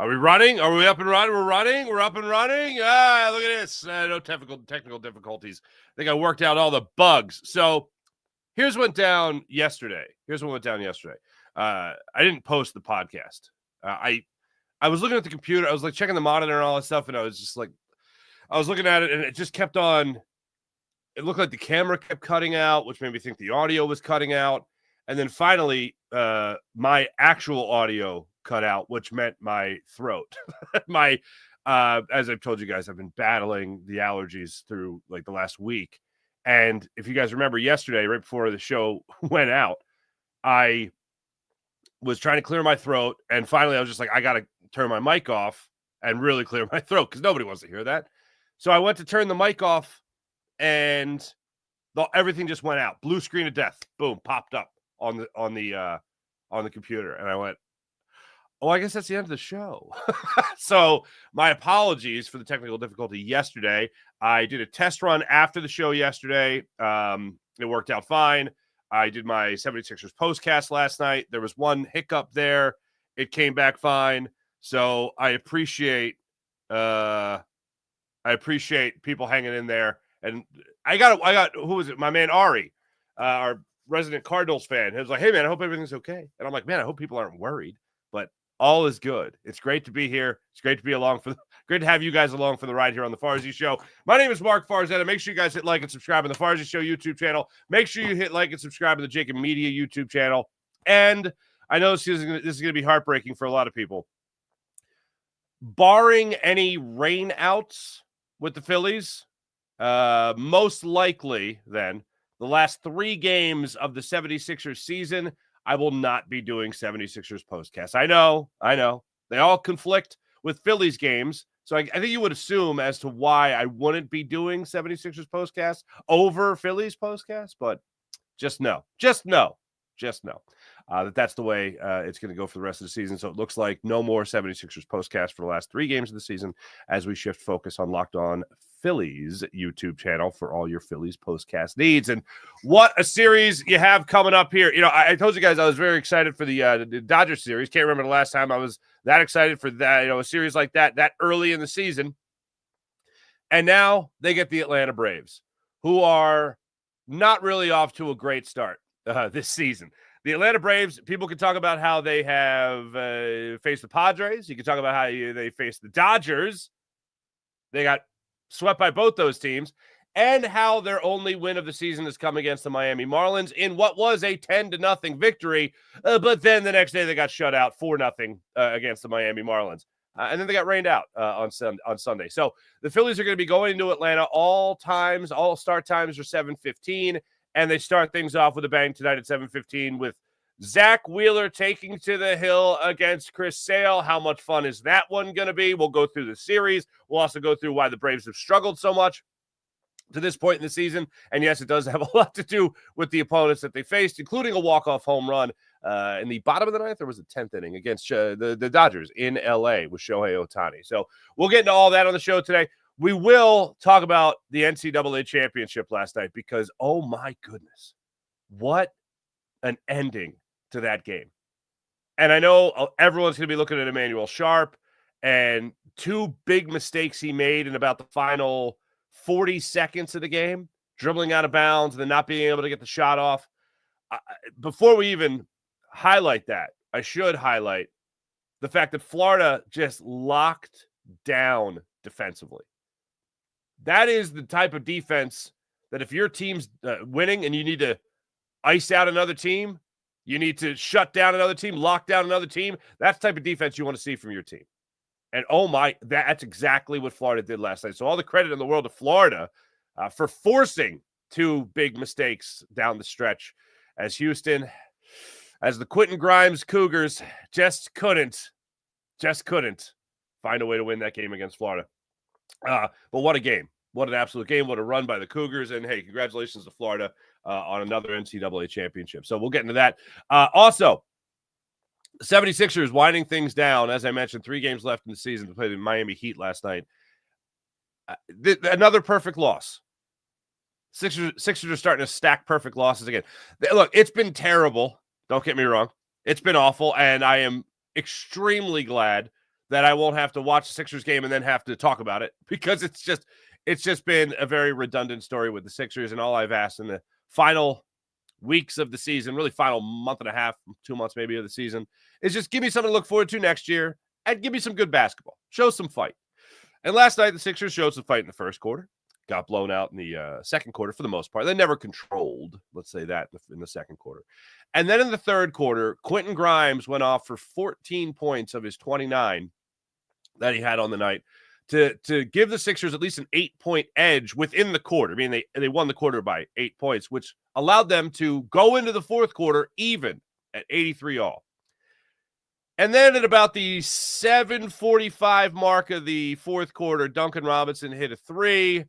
Are we running? Are we up and running? We're running. We're up and running. Ah, look at this. No technical difficulties. I think I worked out all the bugs. So here's what went down yesterday. I didn't post the podcast. I was looking at the computer. I was like checking the monitor and all that stuff, and I was just like, I was looking at it, and it just kept on. It looked like the camera kept cutting out, which made me think the audio was cutting out. And then finally, my actual audio cut out, which meant my throat. As I've told you guys, I've been battling the allergies through like the last week. And if you guys remember yesterday, right before the show went out, I was trying to clear my throat. And finally, I was just like, I got to turn my mic off and really clear my throat because nobody wants to hear that. So I went to turn the mic off and everything just went out. Blue screen of death. Boom, popped up on the computer. And I went, oh, I guess that's the end of the show. So my apologies for the technical difficulty yesterday. I did a test run after the show yesterday. It worked out fine. I did my 76ers postcast last night. There was one hiccup there. It came back fine. So I appreciate people hanging in there. And I got who was it? My man Ari, our resident Cardinals fan. He was like, hey man, I hope everything's okay. And I'm like, man, I hope people aren't worried. But all is good. It's great to be here. It's great to be great to have you guys along for the ride here on the Farzy Show. My name is Mark Farzetta. Make sure you guys hit like and subscribe on the Farzy Show YouTube channel. Make sure you hit like and subscribe to the Jacob Media YouTube channel. And I know this is going to be heartbreaking for a lot of people. Barring any rain outs with the Phillies, most likely then, the last 3 games of the 76ers season, I will not be doing 76ers postcast. I know. They all conflict with Phillies games. So I think you would assume as to why I wouldn't be doing 76ers postcast over Phillies postcast, but just know that's the way it's going to go for the rest of the season. So it looks like no more 76ers postcast for the last 3 games of the season as we shift focus on Locked On Phillies YouTube channel for all your Phillies postcast needs. And what a series you have coming up here. You know, I told you guys I was very excited for the Dodgers series. Can't remember the last time I was that excited for that, a series like that early in the season. And now they get the Atlanta Braves, who are not really off to a great start this season. The Atlanta Braves, people can talk about how they have faced the Padres. You can talk about how they faced the Dodgers. They got swept by both those teams. And how their only win of the season has come against the Miami Marlins in what was a 10-0 victory. But then the next day they got shut out 4-0 against the Miami Marlins. And then they got rained out on Sunday. So the Phillies are going to be going into Atlanta. All start times are 7:15. And they start things off with a bang tonight at 7:15 with Zach Wheeler taking to the hill against Chris Sale. How much fun is that one going to be? We'll go through the series. We'll also go through why the Braves have struggled so much to this point in the season. And yes, it does have a lot to do with the opponents that they faced, including a walk-off home run in the bottom of the ninth, or was it 10th inning against the Dodgers in L.A. with Shohei Ohtani. So we'll get into all that on the show today. We will talk about the NCAA championship last night because, oh my goodness, what an ending to that game. And I know everyone's going to be looking at Emmanuel Sharp and 2 big mistakes he made in about the final 40 seconds of the game, dribbling out of bounds and then not being able to get the shot off. Before we even highlight that, I should highlight the fact that Florida just locked down defensively. That is the type of defense that if your team's winning and you need to ice out another team, you need to shut down another team, lock down another team, that's the type of defense you want to see from your team. And that's exactly what Florida did last night. So all the credit in the world to Florida for forcing 2 big mistakes down the stretch as Houston, as the Quentin Grimes Cougars just couldn't find a way to win that game against Florida. But what a game. What an absolute game. What a run by the Cougars. And, hey, congratulations to Florida on another NCAA championship. So we'll get into that. Also, 76ers winding things down. As I mentioned, 3 games left in the season to play the Miami Heat last night. Another perfect loss. Sixers are starting to stack perfect losses again. Look, it's been terrible. Don't get me wrong. It's been awful. And I am extremely glad that I won't have to watch the Sixers game and then have to talk about it, because it's just been a very redundant story with the Sixers. And all I've asked in the final weeks of the season, really final month and a half, 2 months maybe of the season, is just give me something to look forward to next year and give me some good basketball. Show some fight. And last night, the Sixers showed some fight in the first quarter. Got blown out in the second quarter for the most part. They never controlled, let's say that, in the second quarter. And then in the third quarter, Quentin Grimes went off for 14 points of his 29 that he had on the night to give the Sixers at least an 8-point edge within the quarter. I mean, they won the quarter by 8 points, which allowed them to go into the fourth quarter even at 83 all. And then at about the 7:45 mark of the fourth quarter, Duncan Robinson hit a three,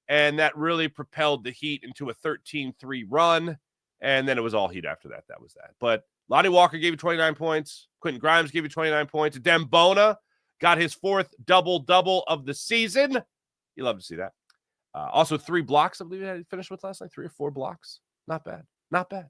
and that really propelled the Heat into a 13-3 run. And then it was all Heat after that. That was that. But Lonnie Walker gave you 29 points. Quentin Grimes gave you 29 points. Dembona got his fourth double-double of the season. You love to see that. Also 3 blocks, I believe he finished with last night. 3 or 4 blocks. Not bad. Not bad.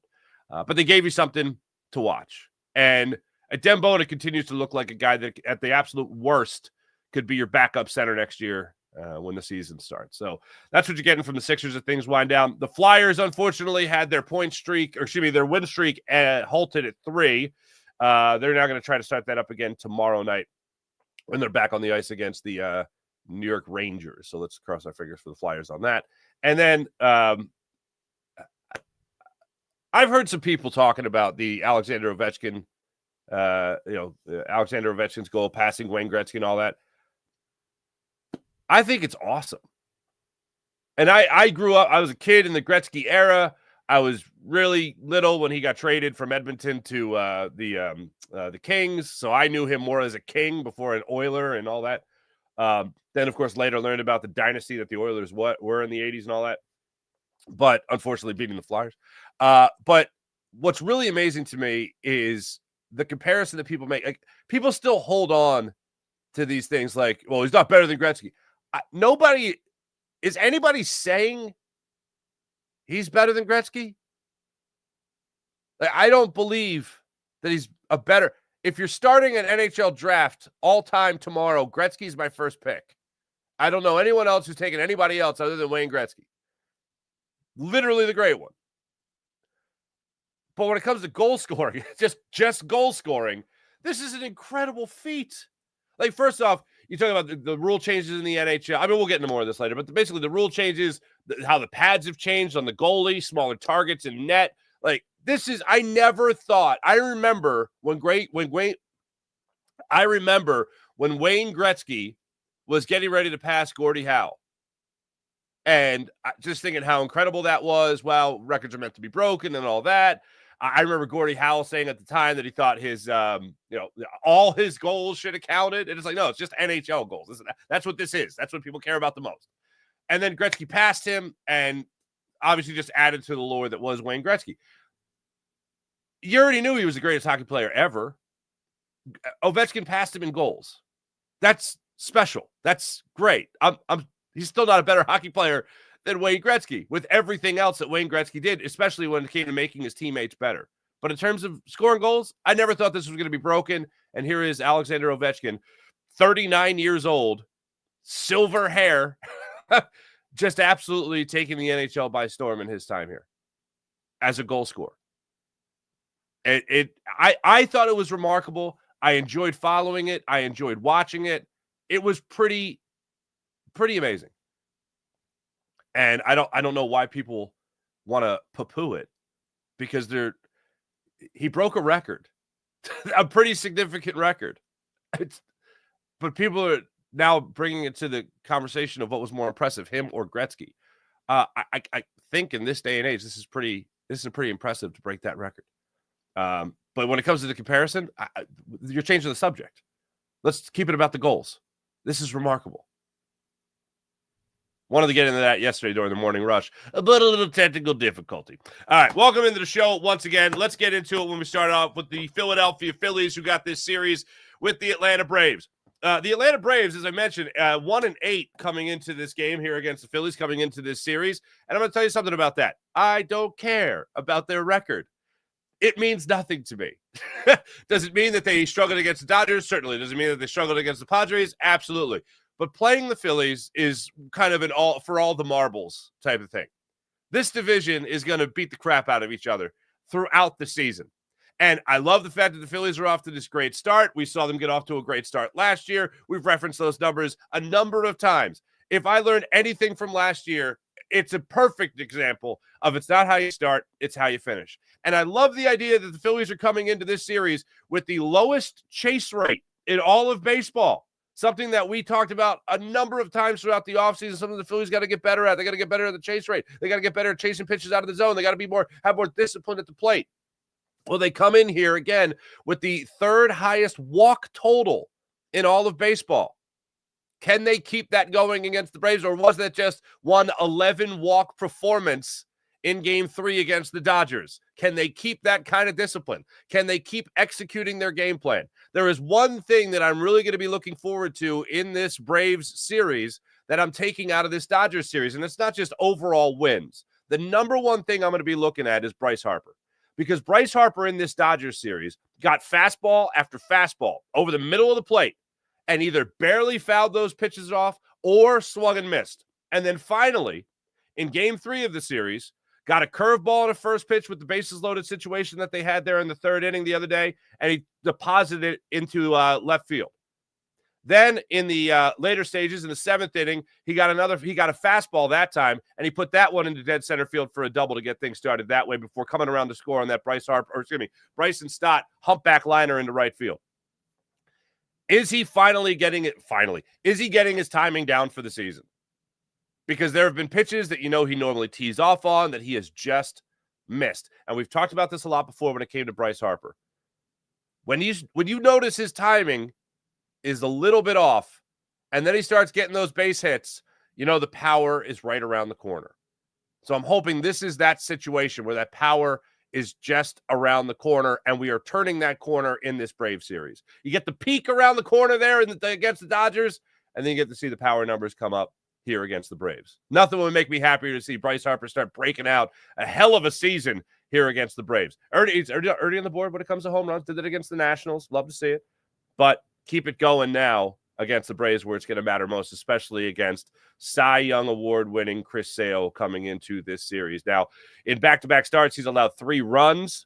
But they gave you something to watch. And Dembona continues to look like a guy that at the absolute worst could be your backup center next year when the season starts. So that's what you're getting from the Sixers as things wind down. The Flyers, unfortunately, had their their win streak halted at 3. They're now going to try to start that up again tomorrow night when they're back on the ice against the New York Rangers. So let's cross our fingers for the Flyers on that. And then I've heard some people talking about the Alexander Ovechkin, Alexander Ovechkin's goal, passing Wayne Gretzky and all that. I think it's awesome. And I grew up, I was a kid in the Gretzky era. I was really little when he got traded from Edmonton to the Kings. So I knew him more as a King before an Oiler and all that. Then, of course, later learned about the dynasty that the Oilers were in the 80s and all that. But unfortunately beating the Flyers. But what's really amazing to me is the comparison that people make. Like, people still hold on to these things like, well, he's not better than Gretzky. Is anybody saying he's better than Gretzky? Like, I don't believe that he's a better. If you're starting an NHL draft all time tomorrow, Gretzky's my first pick. I don't know anyone else who's taken anybody else other than Wayne Gretzky. Literally the great one. But when it comes to goal scoring, just goal scoring, this is an incredible feat. Like, first off, you talk about the rule changes in the NHL. I mean, we'll get into more of this later, but basically the rule changes, how the pads have changed on the goalie, smaller targets in net. Like, this is, I never thought. I remember when Wayne Gretzky was getting ready to pass Gordie Howe. And just thinking how incredible that was. Well, records are meant to be broken and all that. I remember Gordie Howe saying at the time that he thought his, all his goals should have counted. And it's like, no, it's just NHL goals. That's what this is. That's what people care about the most. And then Gretzky passed him and obviously just added to the lore that was Wayne Gretzky. You already knew he was the greatest hockey player ever. Ovechkin passed him in goals. That's special. That's great. He's still not a better hockey player than Wayne Gretzky with everything else that Wayne Gretzky did, especially when it came to making his teammates better. But in terms of scoring goals, I never thought this was going to be broken. And here is Alexander Ovechkin, 39 years old, silver hair, just absolutely taking the NHL by storm in his time here as a goal scorer. I thought it was remarkable. I enjoyed following it. I enjoyed watching it. It was pretty amazing. And I don't know why people want to poo-poo it, because he broke a record, a pretty significant record. But people are now bringing it to the conversation of what was more impressive, him or Gretzky. I think in this day and age, this is pretty impressive to break that record. But when it comes to the comparison, you're changing the subject. Let's keep it about the goals. This is remarkable. Wanted to get into that yesterday during the morning rush, but a little technical difficulty. All right, welcome into the show once again. Let's get into it when we start off with the Philadelphia Phillies, who got this series with the Atlanta Braves. The Atlanta Braves, as I mentioned, 1-8 coming into this game here against the Phillies, coming into this series. And I'm going to tell you something about that. I don't care about their record. it means nothing to me. Does it mean that they struggled against the Dodgers? Certainly. Does it mean that they struggled against the Padres? Absolutely. But playing the Phillies is kind of an all for all the marbles type of thing. This division is going to beat the crap out of each other throughout the season. And I love the fact that the Phillies are off to this great start. We saw them get off to a great start last year. We've referenced those numbers a number of times. If I learned anything from last year, it's a perfect example of it's not how you start, it's how you finish. And I love the idea that the Phillies are coming into this series with the lowest chase rate in all of baseball. Something that we talked about a number of times throughout the offseason. Something the Phillies got to get better at. They got to get better at the chase rate. They got to get better at chasing pitches out of the zone. They got to have more discipline at the plate. Well, they come in here again with the third highest walk total in all of baseball. Can they keep that going against the Braves, or was that just one 11-walk performance in Game 3 against the Dodgers? Can they keep that kind of discipline? Can they keep executing their game plan? There is one thing that I'm really going to be looking forward to in this Braves series that I'm taking out of this Dodgers series, and it's not just overall wins. The number one thing I'm going to be looking at is Bryce Harper, because Bryce Harper in this Dodgers series got fastball after fastball over the middle of the plate and either barely fouled those pitches off or swung and missed. And then finally, in Game 3 of the series, got a curveball on a first pitch with the bases loaded situation that they had there in the third inning the other day, and he deposited it into left field. Then in the later stages, in the seventh inning, he got a fastball that time, and he put that one into dead center field for a double to get things started that way before coming around to score on that Bryson Stott humpback liner into right field. Is he finally getting it? Is he getting his timing down for the season? Because there have been pitches that he normally tees off on that he has just missed. And we've talked about this a lot before when it came to Bryce Harper. When you notice his timing is a little bit off, and then he starts getting those base hits, the power is right around the corner. So I'm hoping this is that situation where that power is just around the corner, and we are turning that corner in this Brave series. You get the peak around the corner there against the Dodgers, and then you get to see the power numbers come up here against the Braves. Nothing would make me happier to see Bryce Harper start breaking out a hell of a season here against the Braves. He's already on the board when it comes to home runs. Did it against the Nationals. Love to see it. But keep it going now against the Braves where it's going to matter most, especially against Cy Young Award-winning Chris Sale coming into this series. Now, in back-to-back starts, he's allowed 3 runs.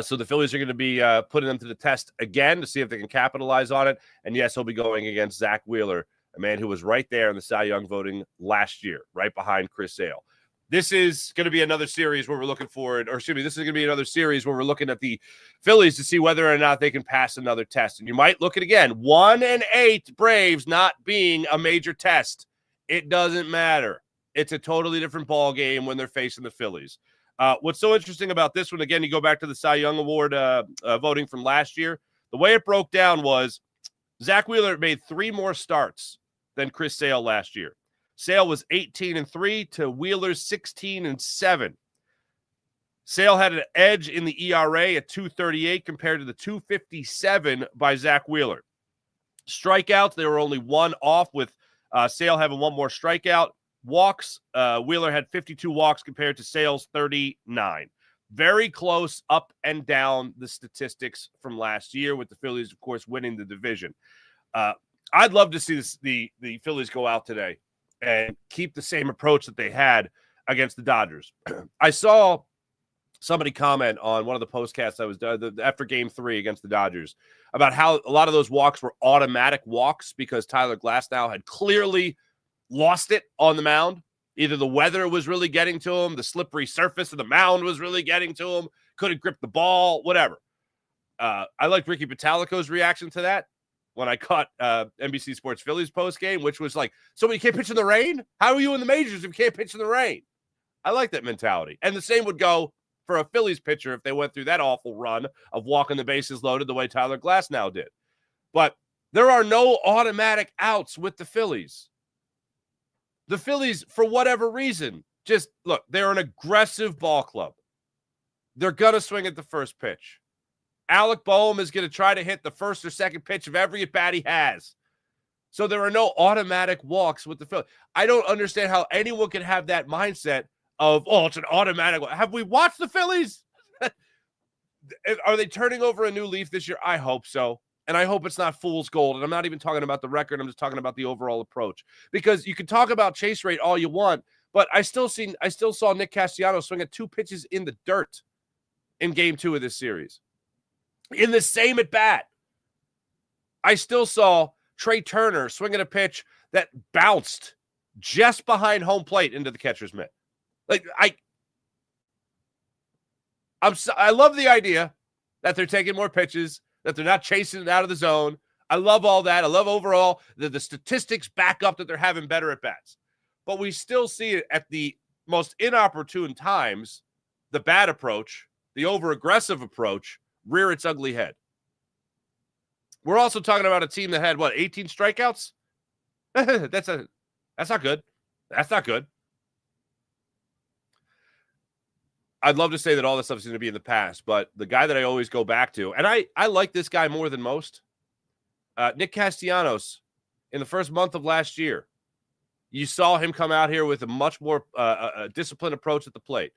So the Phillies are going to be putting them to the test again to see if they can capitalize on it. And, yes, he'll be going against Zach Wheeler, a man who was right there in the Cy Young voting last year, right behind Chris Sale. This is going to be another series where we're looking forward, this is going to be another series where we're looking at the Phillies to see whether or not they can pass another test. And you might look at, again, 1-8 Braves not being a major test. It doesn't matter. It's a totally different ball game when they're facing the Phillies. What's so interesting about this one, again, you go back to the Cy Young Award voting from last year. The way it broke down was Zach Wheeler made 3 more starts than Chris Sale last year. Sale was 18-3 to Wheeler's 16-7. Sale had an edge in the ERA at 2.38 compared to the 2.57 by Zach Wheeler. Strikeouts, they were only 1 off with Sale having 1 more strikeout. Walks, Wheeler had 52 walks compared to Sale's 39. Very close up and down the statistics from last year with the Phillies, of course, winning the division. I'd love to see the Phillies go out today and keep the same approach that they had against the Dodgers. I saw somebody comment on one of the postcasts I was done after Game 3 against the Dodgers about how a lot of those walks were automatic walks because Tyler Glasnow had clearly lost it on the mound. Either the weather was really getting to him, the slippery surface of the mound was really getting to him, couldn't grip the ball, whatever. I liked Ricky Patalico's reaction to that when I caught NBC Sports Phillies postgame, which was like, so you can't pitch in the rain? How are you in the majors if you can't pitch in the rain? I like that mentality. And the same would go for a Phillies pitcher if they went through that awful run of walking the bases loaded the way Tyler Glasnow did. But there are no automatic outs with the Phillies. The Phillies, for whatever reason, just look, they're an aggressive ball club. They're going to swing at the first pitch. Alec Boehm is going to try to hit the first or second pitch of every at-bat he has. So there are no automatic walks with the Phillies. I don't understand how anyone can have that mindset of, it's an automatic walk. Have we watched the Phillies? Are they turning over a new leaf this year? I hope so. And I hope it's not fool's gold. And I'm not even talking about the record. I'm just talking about the overall approach. Because you can talk about chase rate all you want, but I still saw Nick Castellanos swing at 2 pitches in the dirt in game 2 of this series. In the same at bat. I still saw Trey Turner swing at a pitch that bounced just behind home plate into the catcher's mitt. Like, I love the idea that they're taking more pitches, that they're not chasing it out of the zone. I love all that. I love overall the statistics back up that they're having better at bats. But we still see it at the most inopportune times, the bad approach, the over-aggressive approach, rear its ugly head. We're also talking about a team that had, 18 strikeouts? That's not good. That's not good. I'd love to say that all this stuff is going to be in the past, but the guy that I always go back to, and I like this guy more than most, Nick Castellanos, in the first month of last year, you saw him come out here with a much more disciplined approach at the plate.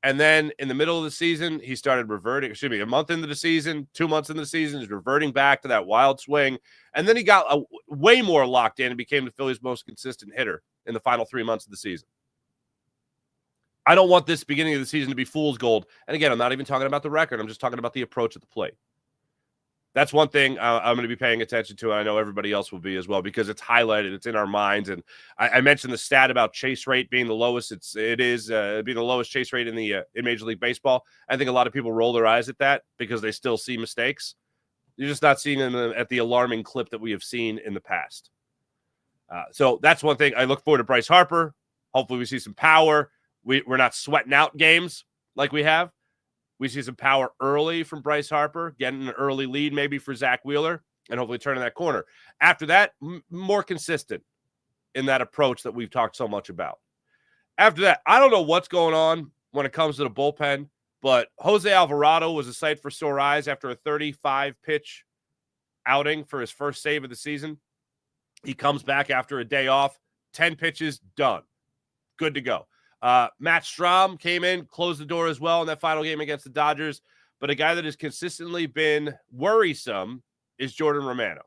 And then in the middle of the season, he started reverting. A month into the season, 2 months into the season, he's reverting back to that wild swing. And then he got way more locked in and became the Phillies' most consistent hitter in the final 3 months of the season. I don't want this beginning of the season to be fool's gold. And again, I'm not even talking about the record. I'm just talking about the approach at the plate. That's one thing I'm going to be paying attention to, and I know everybody else will be as well, because it's highlighted, it's in our minds. And I mentioned the stat about chase rate being the lowest. It is being the lowest chase rate in Major League Baseball. I think a lot of people roll their eyes at that because they still see mistakes. You're just not seeing them at the alarming clip that we have seen in the past. So that's one thing. I look forward to Bryce Harper. Hopefully we see some power. We're not sweating out games like we have. We see some power early from Bryce Harper, getting an early lead maybe for Zach Wheeler, and hopefully turning that corner. After that, more consistent in that approach that we've talked so much about. After that, I don't know what's going on when it comes to the bullpen, but Jose Alvarado was a sight for sore eyes after a 35-pitch outing for his first save of the season. He comes back after a day off, 10 pitches, done. Good to go. Matt Strahm came in, closed the door as well in that final game against the Dodgers. But a guy that has consistently been worrisome is Jordan Romano.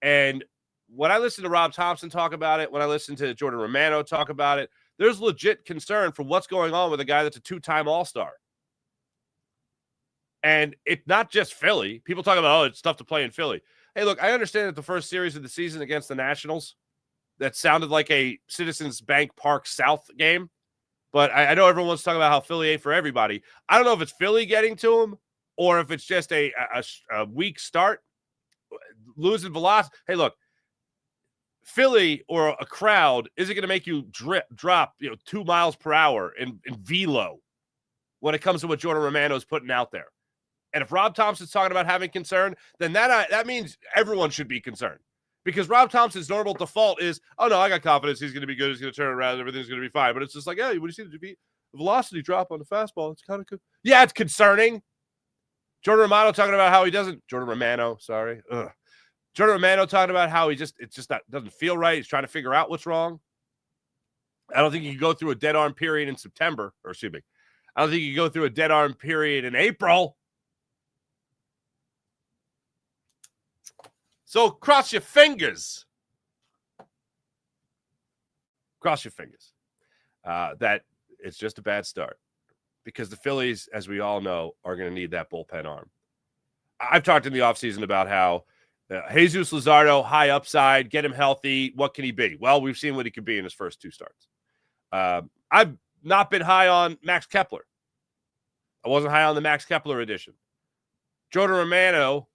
And when I listen to Rob Thompson talk about it, when I listen to Jordan Romano talk about it, there's legit concern for what's going on with a guy that's a 2-time All-Star. And it's not just Philly. People talk about, it's tough to play in Philly. Hey, look, I understand that the first series of the season against the Nationals, that sounded like a Citizens Bank Park South game. But I know everyone's talking about how Philly ain't for everybody. I don't know if it's Philly getting to him or if it's just a weak start, losing velocity. Hey, look, Philly or a crowd isn't going to make you drop 2 miles per hour in velo when it comes to what Jordan Romano is putting out there. And if Rob Thompson's talking about having concern, then that means everyone should be concerned. Because Rob Thompson's normal default is, oh, no, I got confidence he's going to be good. He's going to turn around. Everything's going to be fine. But it's just like, when you see the velocity drop on the fastball, it's kind of good. Yeah, it's concerning. Jordan Romano talking about how he doesn't – Jordan Romano, sorry. Ugh. Jordan Romano talking about how it just doesn't feel right. He's trying to figure out what's wrong. I don't think you can go through a dead arm period in September. Or excuse me. I don't think you can go through a dead arm period in April. So cross your fingers. Cross your fingers. That it's just a bad start. Because the Phillies, as we all know, are going to need that bullpen arm. I've talked in the offseason about how Jesus Luzardo, high upside, get him healthy. What can he be? Well, we've seen what he could be in his first 2 starts. I've not been high on Max Kepler. I wasn't high on the Max Kepler edition. Jordan Romano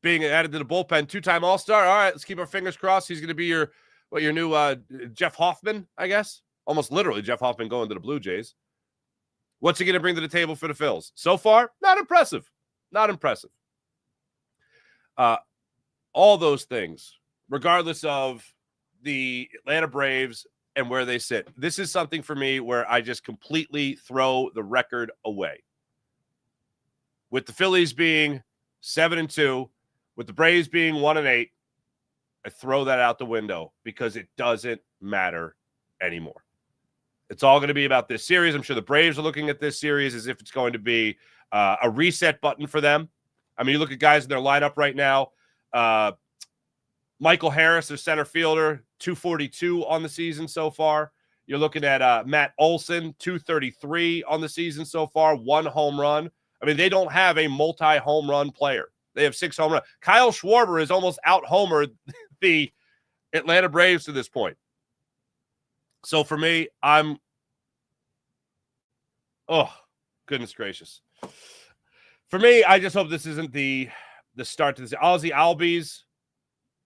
being added to the bullpen, 2-time All-Star. All right, let's keep our fingers crossed. He's going to be your new Jeff Hoffman, I guess. Almost literally Jeff Hoffman going to the Blue Jays. What's he going to bring to the table for the Phils? So far, not impressive. Not impressive. All those things, regardless of the Atlanta Braves and where they sit. This is something for me where I just completely throw the record away. With the Phillies being 7-2, with the Braves being 1-8, I throw that out the window because it doesn't matter anymore. It's all going to be about this series. I'm sure the Braves are looking at this series as if it's going to be A reset button for them. I mean, you look at guys in their lineup right now. Michael Harris, their center fielder, 242 on the season so far. You're looking at Matt Olson, 233 on the season so far, 1 home run. I mean, they don't have a multi-home run player. They have 6 home runs. Kyle Schwarber is almost out-homered the Atlanta Braves to this point. So for me, oh, goodness gracious. For me, I just hope this isn't the start to this. Ozzie Albies,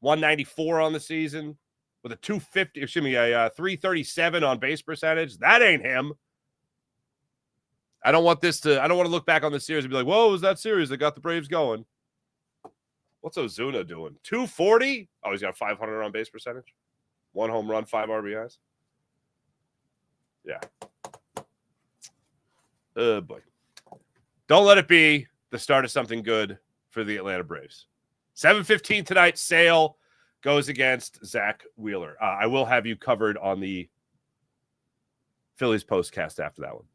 194 on the season with a 337 on base percentage. That ain't him. I don't want to look back on this series and be like, whoa, was that series that got the Braves going? What's Ozuna doing? 240? Oh, he's got 500 on base percentage. 1 home run, 5 RBIs. Yeah. Oh, boy. Don't let it be the start of something good for the Atlanta Braves. 7:15 tonight, Sale goes against Zach Wheeler. I will have you covered on the Phillies postcast after that one.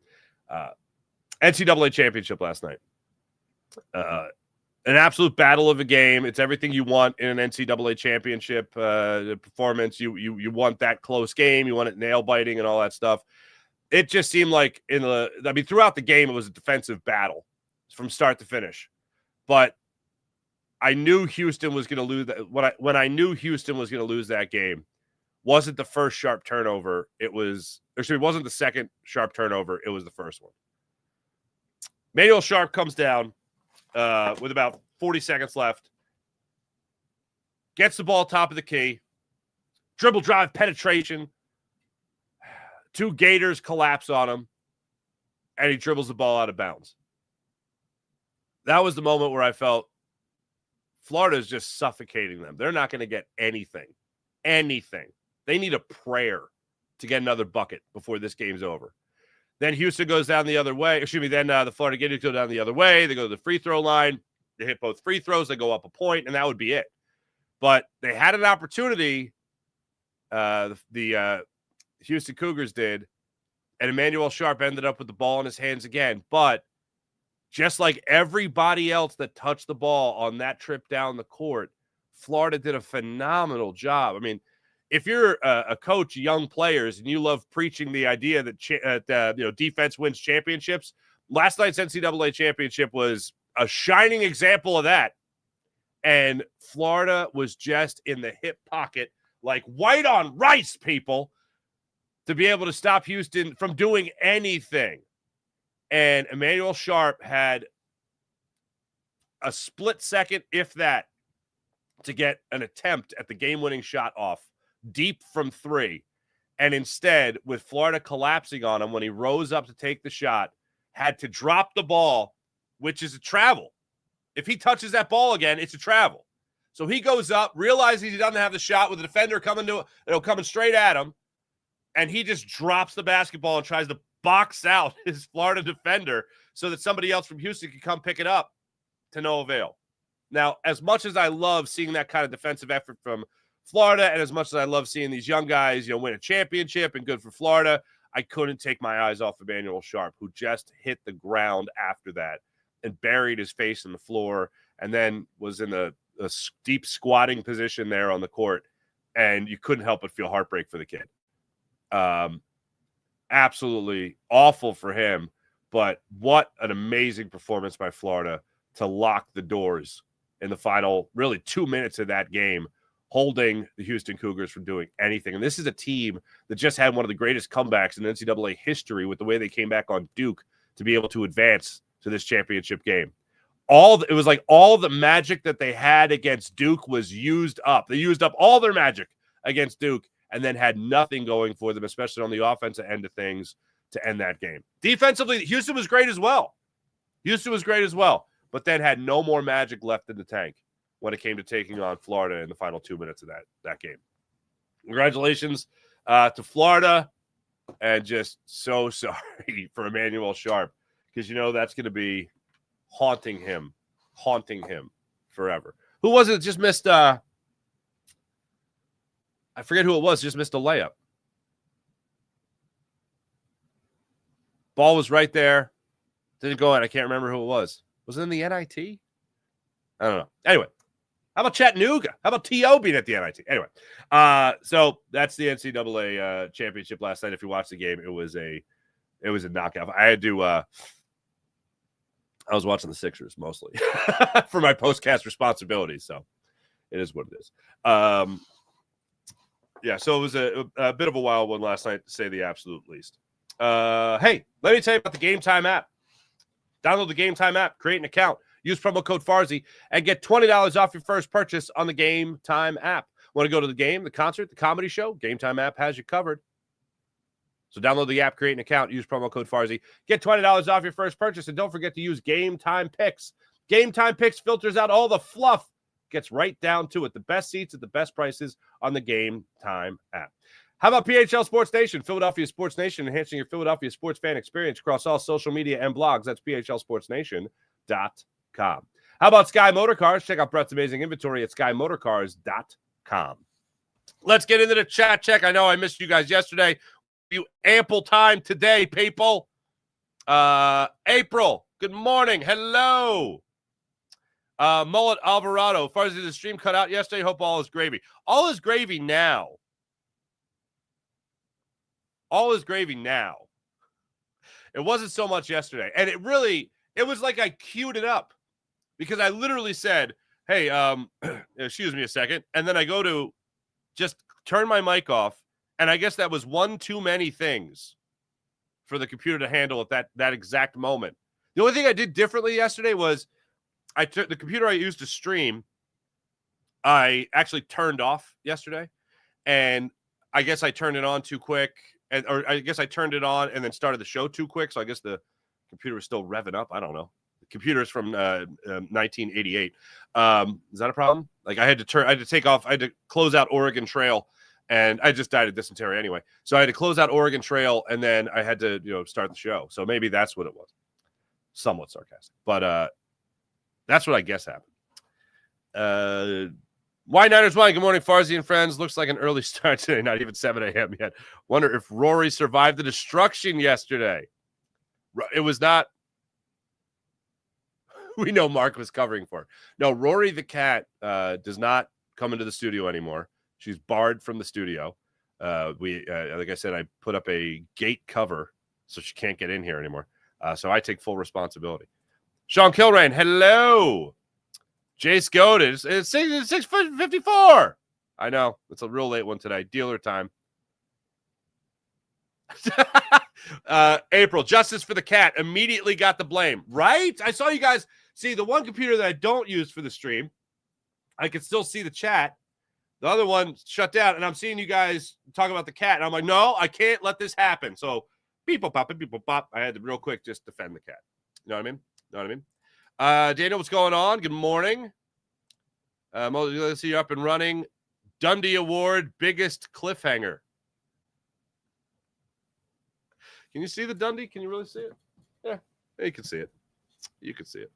NCAA championship last night. An absolute battle of a game. It's everything you want in an NCAA championship performance. You want that close game. You want it nail-biting and all that stuff. It just seemed like throughout the game, it was a defensive battle from start to finish. But I knew Houston was going to lose that. When I knew Houston was going to lose that game, wasn't the first sharp turnover. It wasn't the second sharp turnover. It was the first one. Manuel Sharp comes down with about 40 seconds left. Gets the ball top of the key. Dribble drive penetration. 2 Gators collapse on him. And he dribbles the ball out of bounds. That was the moment where I felt Florida is just suffocating them. They're not going to get anything. Anything. They need a prayer to get another bucket before this game's over. Then Houston goes down the other way. Then the Florida Gators go down the other way. They go to the free throw line. They hit both free throws. They go up a point, and that would be it. But they had an opportunity. The Houston Cougars did, and Emmanuel Sharp ended up with the ball in his hands again. But just like everybody else that touched the ball on that trip down the court, Florida did a phenomenal job. I mean, if you're a coach, young players, and you love preaching the idea that defense wins championships, last night's NCAA championship was a shining example of that. And Florida was just in the hip pocket, like white on rice, people, to be able to stop Houston from doing anything. And Emmanuel Sharp had a split second, if that, to get an attempt at the game-winning shot off deep from 3. And instead, with Florida collapsing on him when he rose up to take the shot, had to drop the ball, which is a travel. If he touches that ball again, it's a travel. So he goes up, realizes he doesn't have the shot with the defender coming straight at him, and he just drops the basketball and tries to box out his Florida defender so that somebody else from Houston can come pick it up, to no avail. Now, as much as I love seeing that kind of defensive effort from Florida, and as much as I love seeing these young guys, win a championship and good for Florida, I couldn't take my eyes off Emmanuel Sharp, who just hit the ground after that and buried his face in the floor, and then was in a deep squatting position there on the court, and you couldn't help but feel heartbreak for the kid. Absolutely awful for him, but what an amazing performance by Florida to lock the doors in the final, really 2 minutes of that game, holding the Houston Cougars from doing anything. And this is a team that just had one of the greatest comebacks in NCAA history with the way they came back on Duke to be able to advance to this championship game. It was like all the magic that they had against Duke was used up. They used up all their magic against Duke and then had nothing going for them, especially on the offensive end of things, to end that game. Defensively, Houston was great as well. But then had no more magic left in the tank when it came to taking on Florida in the final 2 minutes of that game. Congratulations to Florida, and just so sorry for Emmanuel Sharp, because that's going to be haunting him forever. Who was it just missed? I forget who it was, just missed a layup. Ball was right there. Didn't go in. I can't remember who it was. Was it in the NIT? I don't know. Anyway, how about Chattanooga? How about TO being at the NIT? Anyway, so that's the NCAA championship last night. If you watched the game, it was a knockout. I had to. I was watching the Sixers mostly for my postcast responsibilities, so it is what it is. Yeah, so it was a bit of a wild one last night, to say the absolute least. Hey, let me tell you about the Game Time app. Download the Game Time app, create an account, use promo code Farzy, and get $20 off your first purchase on the Game Time app. Want to go to the game, the concert, the comedy show? Game Time app has you covered. So download the app, create an account, use promo code Farzy, get $20 off your first purchase, and don't forget to use Game Time Picks. Game Time Picks filters out all the fluff, gets right down to it. The best seats at the best prices on the Game Time app. How about PHL Sports Nation, Philadelphia Sports Nation, enhancing your Philadelphia sports fan experience across all social media and blogs? That's phlsportsnation.com. How about Sky Motorcars? Check out Brett's amazing inventory at skymotorcars.com. Let's get into the chat check. I know I missed you guys yesterday. You ample time today, people. April, good morning. Hello. Mullet Alvarado. Farzy, did the stream cut out yesterday? Hope all is gravy. All is gravy now. All is gravy now. It wasn't so much yesterday. And it was like I queued it up because I literally said, hey, excuse me a second. And then I go to just turn my mic off. And I guess that was one too many things for the computer to handle at that exact moment. The only thing I did differently yesterday was I took the computer I used to stream. I actually turned off yesterday. And I guess I turned it on too quick. Or I guess I turned it on and then started the show too quick. So I guess the computer was still revving up. I don't know. The computer is from 1988. Is that a problem? Like I had to take off. I had to close out Oregon Trail, and I just died of dysentery anyway. So I had to close out Oregon Trail, and then I had to start the show. So maybe that's what it was. Somewhat sarcastic, but that's what I guess happened. Why Niners wine? Good morning, Farzy and friends. Looks like an early start today, not even 7 a.m. yet. Wonder if Rory survived the destruction yesterday. It was not. We know Mark was covering for her. No, Rory the cat does not come into the studio anymore. She's barred from the studio. Like I said, I put up a gate cover so she can't get in here anymore. So I take full responsibility. Sean Kilrain, hello. Jace Goated, it's 6:54. I know. It's a real late one today. Dealer time. April, justice for the cat. Immediately got the blame. Right? I saw you guys. See, the one computer that I don't use for the stream, I can still see the chat. The other one shut down, and I'm seeing you guys talk about the cat. And I'm like, no, I can't let this happen. So, beep, pop. I had to real quick just defend the cat. You know what I mean? Daniel, what's going on? Good morning. Let's see you up and running. Dundee Award, biggest cliffhanger. Can you see the Dundee? Can you really see it? Yeah, you can see it. You can see it.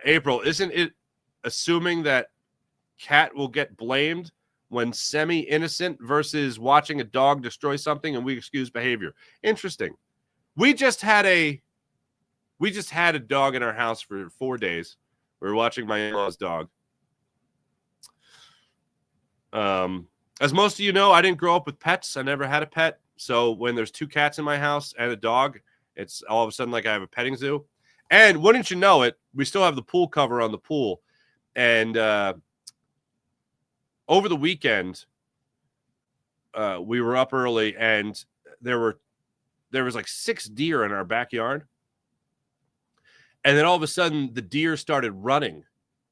April, isn't it assuming that cat will get blamed when semi-innocent versus watching a dog destroy something and we excuse behavior? Interesting. We just had a dog in our house for 4 days. We were watching my in-law's dog. As most of you know, I didn't grow up with pets. I never had a pet. So when there's 2 cats in my house and a dog, it's all of a sudden like I have a petting zoo. And wouldn't you know it, we still have the pool cover on the pool. And over the weekend, we were up early, and there was like 6 deer in our backyard. And then all of a sudden, the deer started running,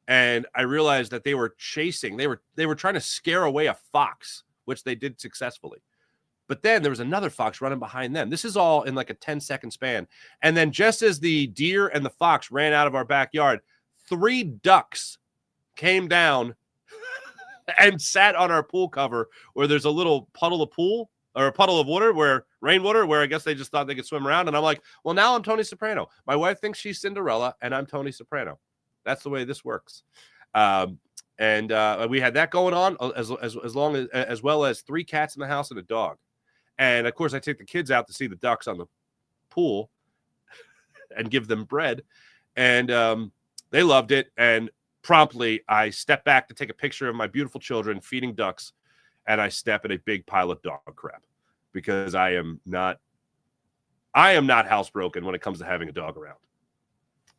and I realized that they were chasing. They were trying to scare away a fox, which they did successfully. But then there was another fox running behind them. This is all in like a 10-second span. And then just as the deer and the fox ran out of our backyard, 3 ducks came down and sat on our pool cover where there's a little puddle of water, rainwater, where I guess they just thought they could swim around. And I'm like, well, now I'm Tony Soprano. My wife thinks she's Cinderella, and I'm Tony Soprano. That's the way this works. And we had that going on as well as 3 cats in the house and a dog. And, of course, I take the kids out to see the ducks on the pool and give them bread. And they loved it. And promptly, I step back to take a picture of my beautiful children feeding ducks, and I step in a big pile of dog crap because I am not housebroken when it comes to having a dog around.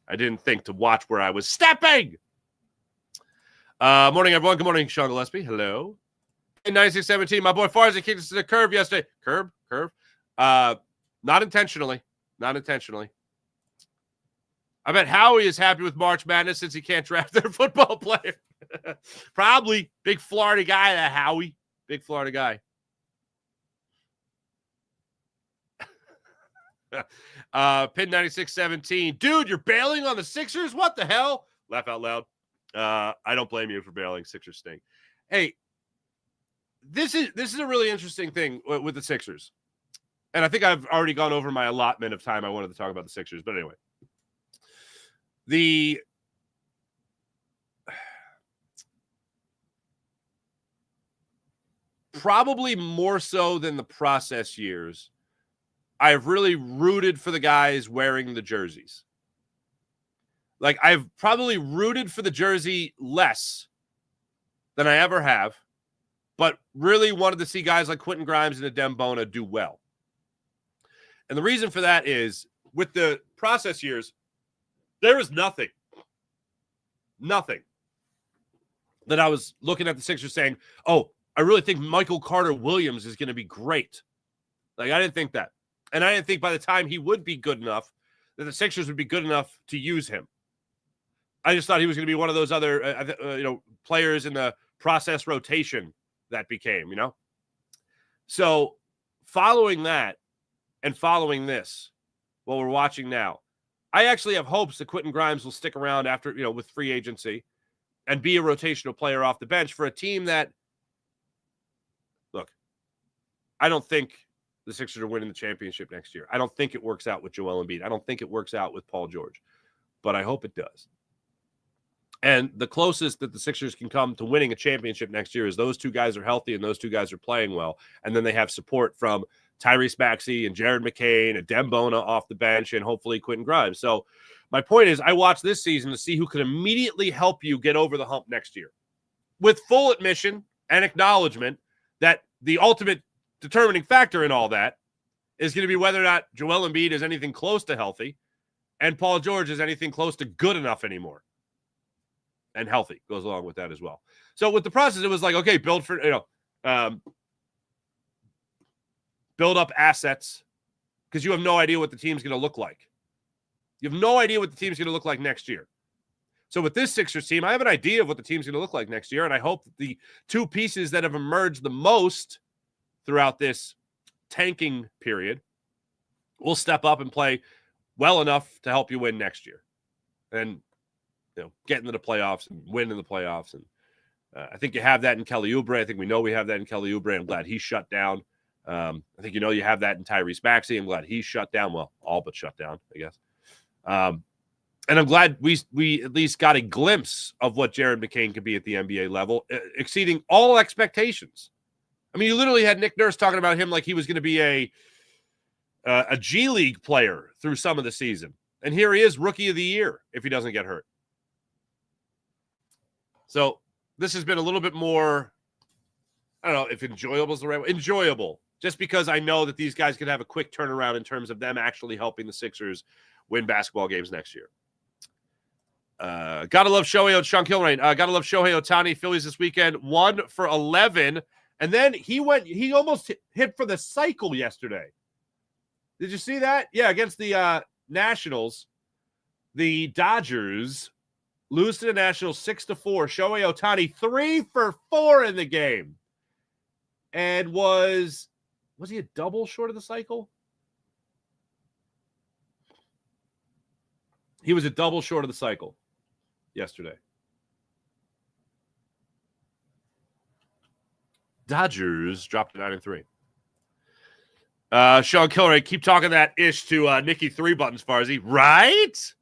I didn't think to watch where I was stepping. Morning, everyone. Good morning, Sean Gillespie. Hello. 9617. My boy Farzi kicked us to the curb yesterday. Curb. Not intentionally. I bet Howie is happy with March Madness since he can't draft their football player. Probably. Big Florida guy, that Howie. Big Florida guy. Pin 9617. Dude, you're bailing on the Sixers? What the hell? Laugh out loud. I don't blame you for bailing. Sixers stink. Hey, this is a really interesting thing with the Sixers. And I think I've already gone over my allotment of time I wanted to talk about the Sixers. But anyway. Probably more so than the process years, I've really rooted for the guys wearing the jerseys. Like, I've probably rooted for the jersey less than I ever have, but really wanted to see guys like Quentin Grimes and Adem Bona do well. And the reason for that is, with the process years, there is nothing that I was looking at the Sixers saying, oh, I really think Michael Carter-Williams is going to be great. Like, I didn't think that. And I didn't think by the time he would be good enough that the Sixers would be good enough to use him. I just thought he was going to be one of those other, players in the process rotation that became, So following that and following this, what we're watching now, I actually have hopes that Quentin Grimes will stick around after, with free agency and be a rotational player off the bench for a team that, look, I don't think the Sixers are winning the championship next year. I don't think it works out with Joel Embiid. I don't think it works out with Paul George, but I hope it does. And the closest that the Sixers can come to winning a championship next year is those 2 guys are healthy and those 2 guys are playing well. And then they have support from Tyrese Maxey and Jared McCain and Adem Bona off the bench and hopefully Quentin Grimes. So my point is I watched this season to see who could immediately help you get over the hump next year, with full admission and acknowledgement that the ultimate determining factor in all that is going to be whether or not Joel Embiid is anything close to healthy and Paul George is anything close to good enough anymore. And healthy goes along with that as well. So with the process, it was like, okay, build up assets because you have no idea what the team's going to look like. You have no idea what the team's going to look like next year. So with this Sixers team, I have an idea of what the team's going to look like next year, and I hope that the 2 pieces that have emerged the most throughout this tanking period will step up and play well enough to help you win next year. And get into the playoffs and win in the playoffs. And I think you have that in Kelly Oubre. I think we know we have that in Kelly Oubre. I'm glad he's shut down. I think you have that in Tyrese Maxey. I'm glad he's shut down. Well, all but shut down, I guess. And I'm glad we at least got a glimpse of what Jared McCain could be at the NBA level, exceeding all expectations. I mean, you literally had Nick Nurse talking about him like he was going to be a G League player through some of the season. And here he is, rookie of the year, if he doesn't get hurt. So this has been a little bit more, I don't know if enjoyable is the right word. Enjoyable, just because I know that these guys could have a quick turnaround in terms of them actually helping the Sixers win basketball games next year. Gotta love Shohei, Sean Kilrain. Gotta love Shohei Ohtani. Phillies this weekend, 1 for 11. And then he almost hit for the cycle yesterday. Did you see that? Yeah, against the Nationals, the Dodgers lose to the Nationals 6-4. Shohei Ohtani 3 for 4 in the game. And was he a double short of the cycle? He was a double short of the cycle yesterday. Dodgers dropped to 9-3. Sean Kilray, keep talking that ish to Nikki 3 buttons, Farzy. Right?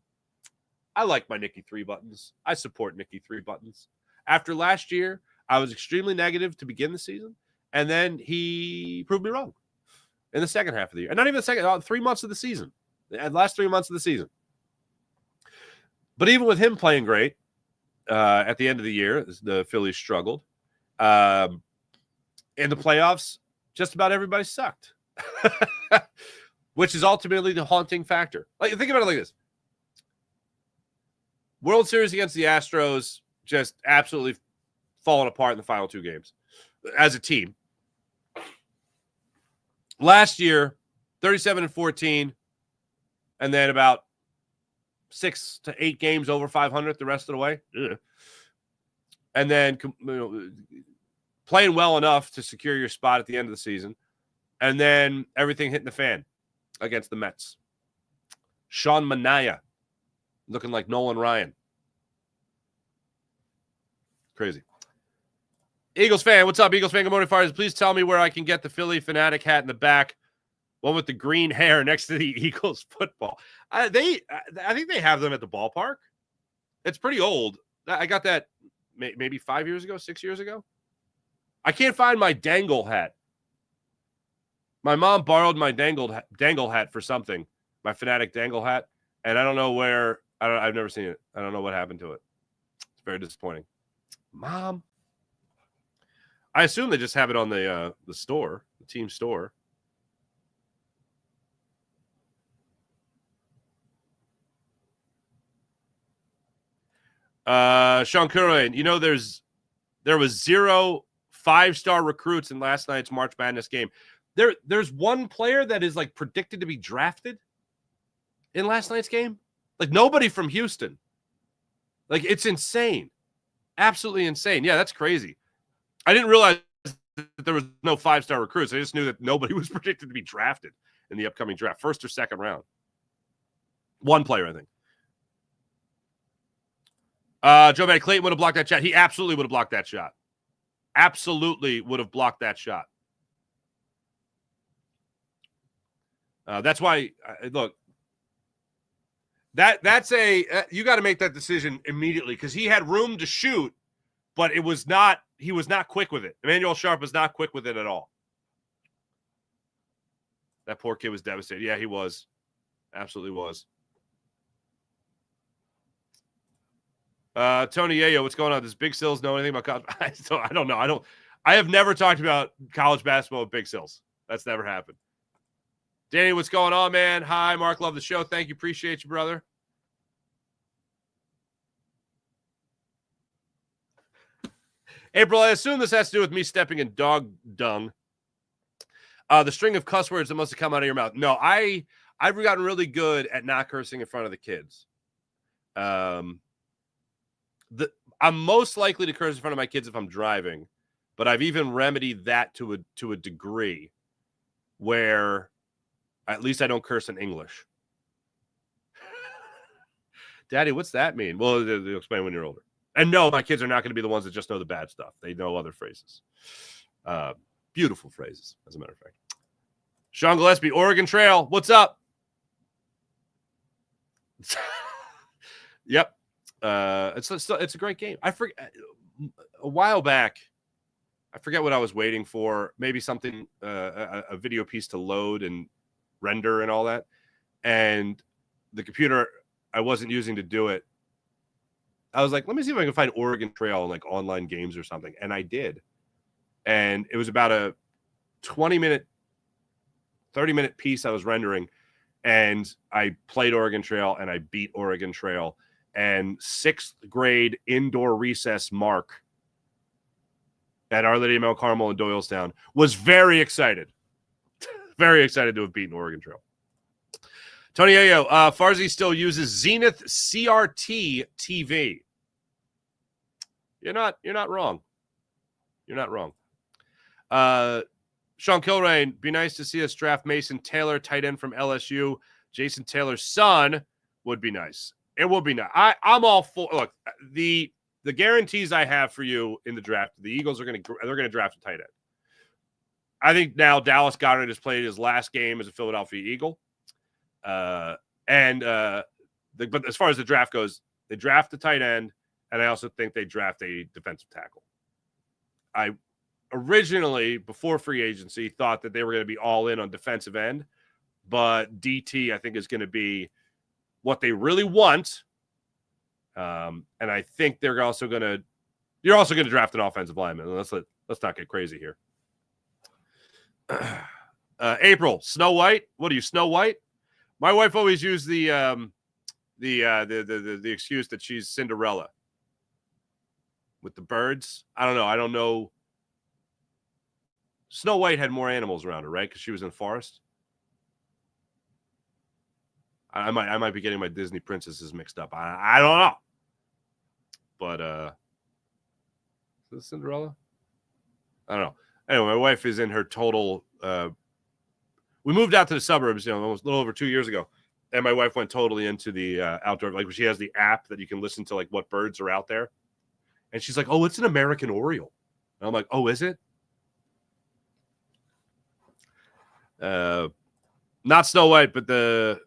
I like my Nikki 3 buttons. I support Nikki 3 buttons. After last year, I was extremely negative to begin the season, and then he proved me wrong in the second half of the year. And not even the second, 3 months of the season. The last 3 months of the season. But even with him playing great, at the end of the year, the Phillies struggled. In the playoffs, just about everybody sucked, which is ultimately the haunting factor. Like, think about it like this. World Series against the Astros, just absolutely falling apart in the final 2 games as a team. Last year, 37-14, and then about 6 to 8 games over 500 the rest of the way. Ugh. And then playing well enough to secure your spot at the end of the season. And then everything hitting the fan against the Mets. Sean Manaea looking like Nolan Ryan. Crazy. Eagles fan, what's up, Eagles fan? Good morning, Fires. Please tell me where I can get the Philly Fanatic hat in the back. One with the green hair next to the Eagles football. I think they have them at the ballpark. It's pretty old. I got that maybe 5 years ago, 6 years ago. I can't find my dangle hat. My mom borrowed my dangle hat for something, my Fanatic dangle hat, and I don't know where. I've never seen it. I don't know what happened to it. It's very disappointing. Mom, I assume they just have it on the store, the team store. Sean Curran, there was 0 5-star recruits in last night's March Madness game. There's one player that is like predicted to be drafted in last night's game. Like nobody from Houston. Like it's insane. Absolutely insane. Yeah, that's crazy. I didn't realize that there was no 5-star recruits. I just knew that nobody was predicted to be drafted in the upcoming draft, first or second round. One player, I think. Joe Matt Clayton would have blocked that shot. He absolutely would have blocked that shot. Absolutely would have blocked that shot. That's why, look, that's you got to make that decision immediately because he had room to shoot, but he was not quick with it. Emmanuel Sharp was not quick with it at all. That poor kid was devastated. Yeah, he was. Absolutely was. Tony Yayo, what's going on? Does Big Sills know anything about college? I don't know. I have never talked about college basketball with Big Sills. That's never happened. Danny, what's going on, man? Hi, Mark. Love the show. Thank you. Appreciate you, brother. April, I assume this has to do with me stepping in dog dung. The string of cuss words that must have come out of your mouth. No, I've gotten really good at not cursing in front of the kids. I'm most likely to curse in front of my kids if I'm driving, but I've even remedied that to a degree where at least I don't curse in English. Daddy, what's that mean? Well, they'll explain when you're older. And no, my kids are not going to be the ones that just know the bad stuff. They know other phrases. Beautiful phrases, as a matter of fact. Sean Gillespie, Oregon Trail, what's up? Yep. It's a great game. I forget a while back. I forget what I was waiting for. Maybe something, a video piece to load and render and all that. And the computer I wasn't using to do it. I was like, let me see if I can find Oregon Trail in like online games or something. And I did. And it was about a 20-minute, 30-minute piece I was rendering. And I played Oregon Trail and I beat Oregon Trail. And 6th grade indoor recess Mark at Our Lady of Mount Carmel in Doylestown was very excited. Very excited to have beaten Oregon Trail. Tony Ayo, Farzi still uses Zenith CRT TV. You're not wrong. You're not wrong. Sean Kilrain, be nice to see us draft Mason Taylor, tight end from LSU. Jason Taylor's son would be nice. It would be nice. I'm all for. Look, the guarantees I have for you in the draft. The Eagles they're going to draft a tight end. I think now Dallas Goedert has played his last game as a Philadelphia Eagle, but as far as the draft goes, they draft the tight end And I also think they draft a defensive tackle. I originally, before free agency, thought that they were going to be all in on defensive end. But DT, I think, is going to be what they really want. And I think they're also going to – you're also going to draft an offensive lineman. Let's not get crazy here. April, Snow White. What are you, Snow White? My wife always used the excuse that she's Cinderella with the birds. I don't know. Snow White had more animals around her, right? Because she was in the forest. I might be getting my Disney princesses mixed up. I don't know. But is this Cinderella? I don't know. Anyway, my wife is in her total we moved out to the suburbs, almost a little over 2 years ago. And my wife went totally into the outdoor. Like, she has the app that you can listen to, like, what birds are out there. And she's like, oh, it's an American Oriole. And I'm like, oh, is it? Not Snow White, but the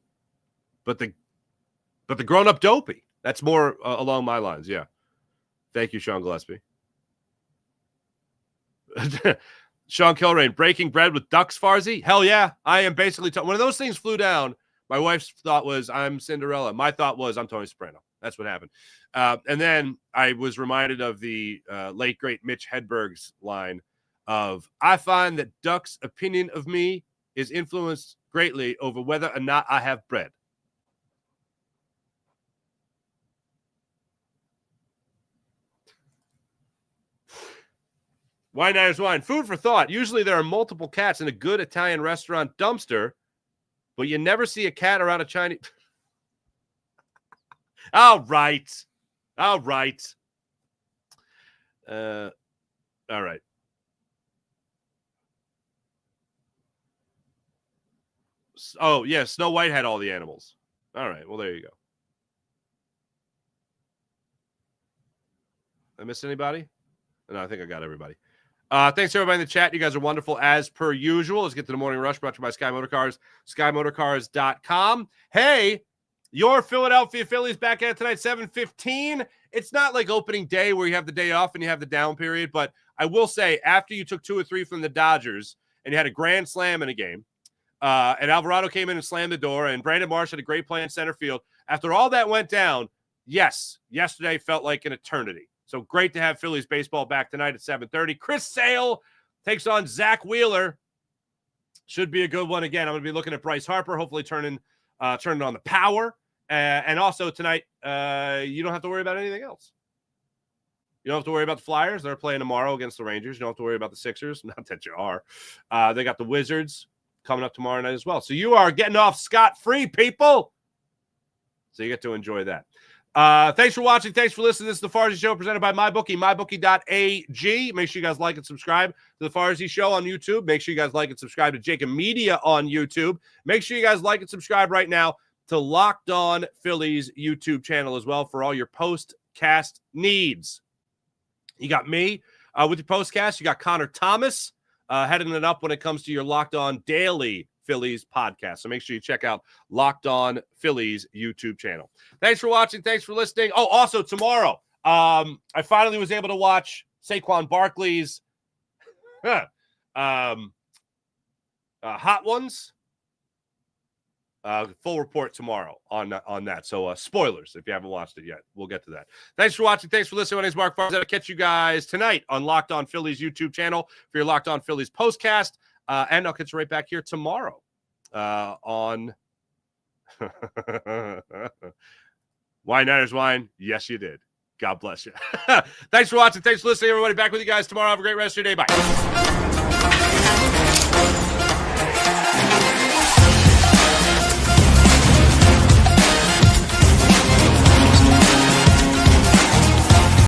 grown-up Dopey. That's more along my lines, yeah. Thank you, Sean Gillespie. Sean Kilrain, breaking bread with ducks, Farzy? Hell yeah. I am basically when those things flew down, my wife's thought was, I'm Cinderella. My thought was, I'm Tony Soprano. That's what happened. And then I was reminded of the late, great Mitch Hedberg's line of, I find that ducks' opinion of me is influenced greatly over whether or not I have bread. Wine Niners Wine. Food for thought. Usually there are multiple cats in a good Italian restaurant dumpster, but you never see a cat around a Chinese. All right. All right. Oh, yeah. Snow White had all the animals. All right. Well, there you go. I missed anybody? No, I think I got everybody. Thanks to everybody in the chat. You guys are wonderful as per usual. Let's get to the morning rush brought to you by Sky Motorcars, SkyMotorcars.com. Hey, your Philadelphia Phillies back at it tonight, 7:15. It's not like opening day where you have the day off and you have the down period, but I will say, after you took 2 or 3 from the Dodgers and you had a grand slam in a game, and Alvarado came in and slammed the door, and Brandon Marsh had a great play in center field. After all that went down, yes, yesterday felt like an eternity. So great to have Phillies baseball back tonight at 7:30. Chris Sale takes on Zach Wheeler. Should be a good one. Again, I'm going to be looking at Bryce Harper, hopefully turning on the power. And also tonight, you don't have to worry about anything else. You don't have to worry about the Flyers. They're playing tomorrow against the Rangers. You don't have to worry about the Sixers. Not that you are. They got the Wizards coming up tomorrow night as well. So you are getting off scot-free, people. So you get to enjoy that. Thanks for watching. Thanks for listening. This is the Farzy Show presented by MyBookie, mybookie.ag. Make sure you guys like and subscribe to the Farzy Show on YouTube. Make sure you guys like and subscribe to Jacob Media on YouTube. Make sure you guys like and subscribe right now to Locked On Phillies YouTube channel as well for all your postcast needs. You got me with your postcast. You got Connor Thomas heading it up when it comes to your Locked On Daily Phillies podcast. So make sure you check out Locked On Phillies YouTube channel. Thanks for watching. Thanks for listening. Oh, also tomorrow, I finally was able to watch Saquon Barkley's Hot Ones. Full report tomorrow on that. So spoilers if you haven't watched it yet. We'll get to that. Thanks for watching. Thanks for listening. My name is Mark Farzy. I'll catch you guys tonight on Locked On Phillies YouTube channel for your Locked On Phillies postcast. And I'll catch you right back here tomorrow on Wine Niners Wine. Yes, you did. God bless you. Thanks for watching. Thanks for listening, everybody. Back with you guys tomorrow. Have a great rest of your day. Bye.